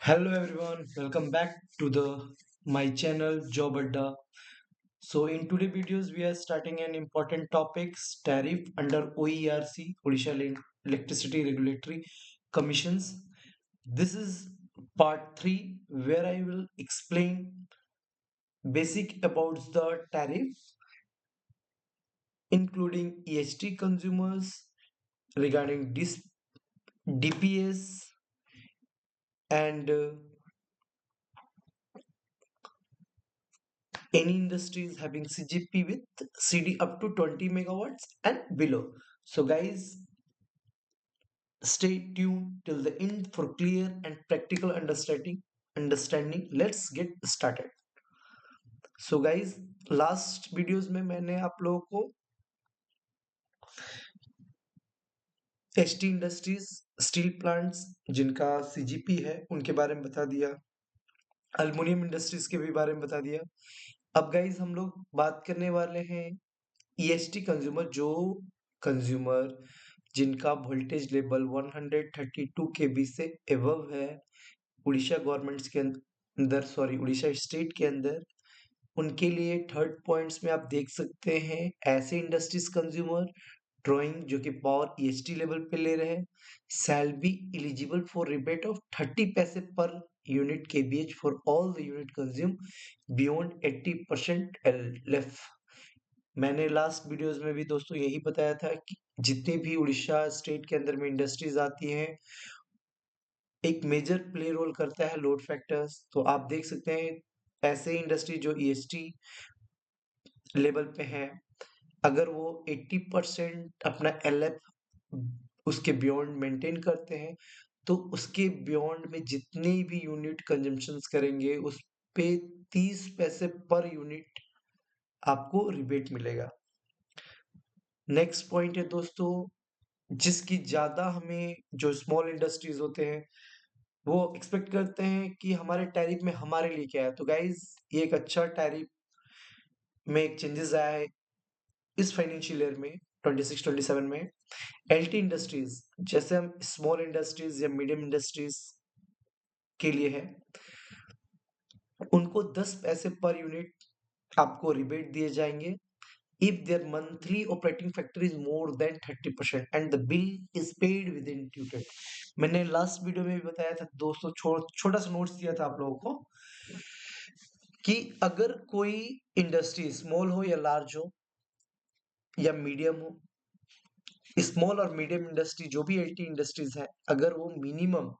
Hello everyone, welcome back to the my channel Job Adda. So in today videos we are starting an important topics tariff under OERC Odisha Electricity Regulatory Commissions. This is part 3 where I will explain basic about the tariff including EHT consumers regarding this DPS and any industries having CGP with CD up to 20 megawatts and below. So guys, stay tuned till the end for clear and practical understanding. Let's get started. So guys, last videos में मैंने आप लोगों को HT industries steel plants जिनका CGP है उनके बारे में बता दिया, अल्युमिनियम इंडस्ट्रीज के भी बारे में बता दिया। अब गाइज हम लोग बात करने वाले हैं ईएसटी कंज्यूमर, जो कंज्यूमर जिनका वोल्टेज लेवल 132 केबी से एबव है उड़ीसा गवर्नमेंट्स के अंदर, सॉरी उड़ीसा स्टेट के अंदर, उनके लिए थर्ड पॉइंट्स में आप देख सकते हैं ऐसे इंडस्ट्रीज कंज्यूमर ड्राइंग जो कि पावर ईएसटी लेवल पे ले रहे हैं shall be eligible for rebate of 30 पैसे per unit KBH for all the unit consume beyond 80% LF. मैंने लास्ट वीडियोस में भी दोस्तों यही बताया था कि जितनी भी उड़ीसा स्टेट के अंदर में इंडस्ट्रीज आती हैं एक मेजर प्ले रोल करता है लोड फैक्टर्स। तो आप देख सकते हैं ऐसे इंडस्ट्री जो ईएसटी लेवल पे हैं, अगर वो 80% अपना एलएफ उसके बियॉन्ड मेंटेन करते हैं तो उसके बियॉन्ड में जितने भी यूनिट कंजम्पशंस करेंगे उस पे 30 पैसे पर यूनिट आपको रिबेट मिलेगा। नेक्स्ट पॉइंट है दोस्तों, जिसकी ज्यादा हमें जो स्मॉल इंडस्ट्रीज होते हैं वो एक्सपेक्ट करते हैं कि हमारे टैरिफ में हमारे लिए क्या है। तो गाइज ये एक अच्छा टैरिफ में एक चेंजेस आया है इस फाइनेंशियल ईयर में 26-27 में। एलटी इंडस्ट्रीज जैसे हम स्मॉल इंडस्ट्रीज या मीडियम इंडस्ट्रीज के लिए है, उनको 10 पैसे पर यूनिट आपको रिबेट दिए जाएंगे if their monthly operating factor is more than 30% and the bill is paid within due date। मैंने लास्ट वीडियो में भी बताया था दोस्तों, छोटा सा नोट्स दिया था आप लोगों को कि अगर कोई इंडस्ट्री स्मॉल हो या लार्ज हो या मीडियम हो, स्मॉल और मीडियम इंडस्ट्री जो भी एलटी इंडस्ट्रीज है, अगर वो मिनिमम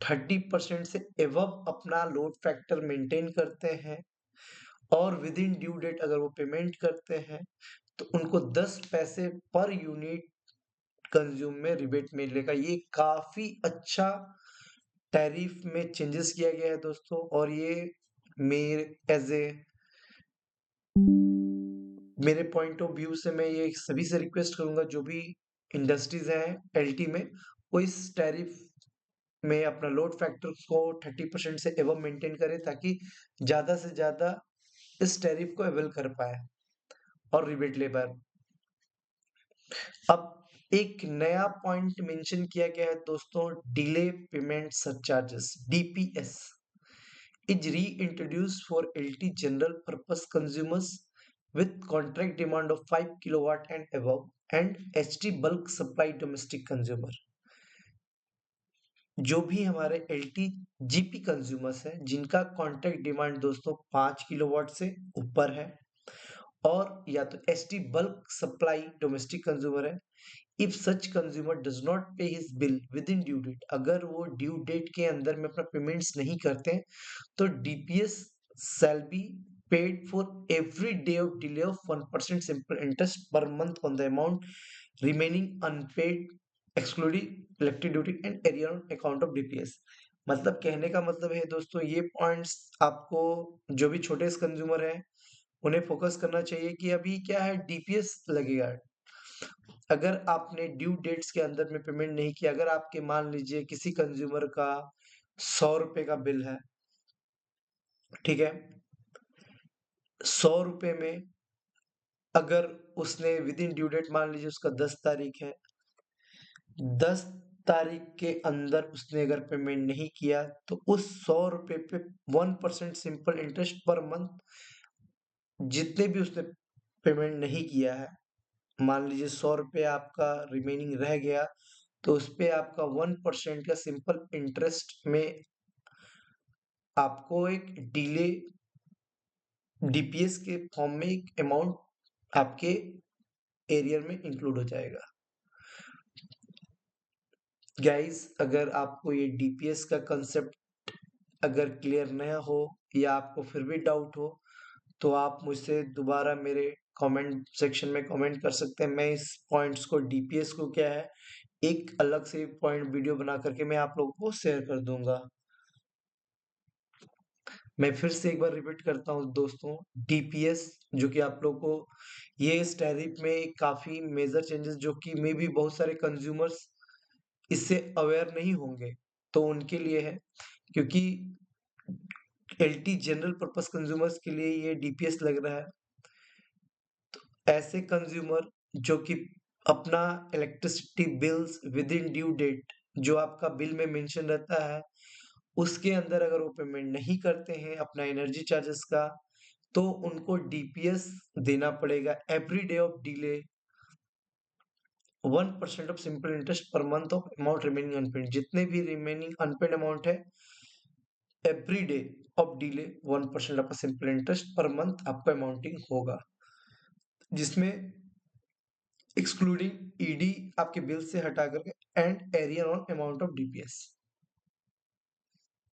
30% से एवब अपना लोड फैक्टर मेंटेन करते हैं और विद इन ड्यू डेट अगर वो पेमेंट करते हैं तो उनको 10 पैसे पर यूनिट कंज्यूम में रिबेट मिलेगा। ये काफी अच्छा टैरिफ में चेंजेस किया गया है दोस्तों, और ये मेरे एज ए मेरे पॉइंट ऑफ व्यू से मैं ये सभी से रिक्वेस्ट करूंगा जो भी इंडस्ट्रीज हैं एलटी में, वो इस टैरिफ में अपना लोड फैक्टर को 30% से एवं मेंटेन करे ताकि ज्यादा से ज्यादा इस टैरिफ को अवेल कर पाए और रिबेट ले पाए। अब एक नया पॉइंट मेंशन किया गया है दोस्तों, delay payment surcharges DPS is reintroduced for LT general purpose consumers with contract demand of 5 kilowatt and above and HT bulk supply domestic consumer। जो भी हमारे LT GP कंज्यूमर्स हैं जिनका कॉन्ट्रैक्ट डिमांड दोस्तों 5 किलोवाट से ऊपर है और या तो HT bulk supply domestic consumer है, if such consumer does not pay his bill within due date, अगर वो ड्यू डेट के अंदर में अपना पेमेंट्स नहीं करते हैं तो DPS shall be paid for every day of delay of 1% simple interest per month on the amount remaining unpaid excluding electric duty and arrear on account of DPS. मतलब कहने का मतलब है दोस्तों, ये पॉइंट्स आपको जो भी छोटे कंज्यूमर हैं उन्हें फोकस करना चाहिए कि अभी क्या है डीपीएस लगेगा। अगर आपने ड्यू डेट्स के अंदर में पेमेंट नहीं किया, अगर आपके मान लीजिए किसी कंज्यूमर का 100 रुपए का बिल है, ठीक है, 100 रुपए में अगर उसने विद इन ड्यू डेट मान लीजिए उसका 10 तारीख है, 10 तारीख के अंदर उसने अगर पेमेंट नहीं किया तो उस 100 रुपए पे 1% सिंपल इंटरेस्ट पर मंथ, जितने भी उसने पेमेंट नहीं किया है, मान लीजिए 100 रुपए आपका रिमेनिंग रह गया, तो उसपे आपका 1% का सिंपल इंटरेस्ट में आपको एक डिले डीपीएस के फॉर्म में एक अमाउंट आपके एरियर में इंक्लूड हो जाएगा। गाइस, अगर आपको ये डीपीएस का कंसेप्ट अगर क्लियर न हो या आपको फिर भी डाउट हो, तो आप मुझसे दोबारा मेरे कमेंट सेक्शन में कमेंट कर सकते हैं। मैं इस पॉइंट्स को, डीपीएस को क्या है, एक अलग से पॉइंट वीडियो बना करके मैं आप लोगों को शेयर कर दूंगा। मैं फिर से एक बार रिपीट करता हूँ दोस्तों, डीपीएस जो कि आप लोग को ये इस टैरिफ में काफी मेजर चेंजेस जो कि मे बी बहुत सारे कंज्यूमर्स इससे अवेयर नहीं होंगे, तो उनके लिए है, क्योंकि एलटी जनरल पर्पस कंज्यूमर्स के लिए ये डीपीएस लग रहा है। ऐसे कंज्यूमर जो कि अपना electricity bills within due date, जो आपका बिल में मेंशन रहता है, उसके अंदर अगर वो पेमेंट नहीं करते हैं अपना एनर्जी चार्जेस का, तो उनको डीपीएस देना पड़ेगा every day of delay 1% of simple interest per month of amount remaining unpaid. जितने भी रिमेनिंग अनपेड अमाउंट है, every day of delay 1% of simple interest per month आपका अमाउंटिंग होगा, जिसमें एक्सक्लूडिंग ईडी आपके बिल से हटा करके and arrear on amount of DPS.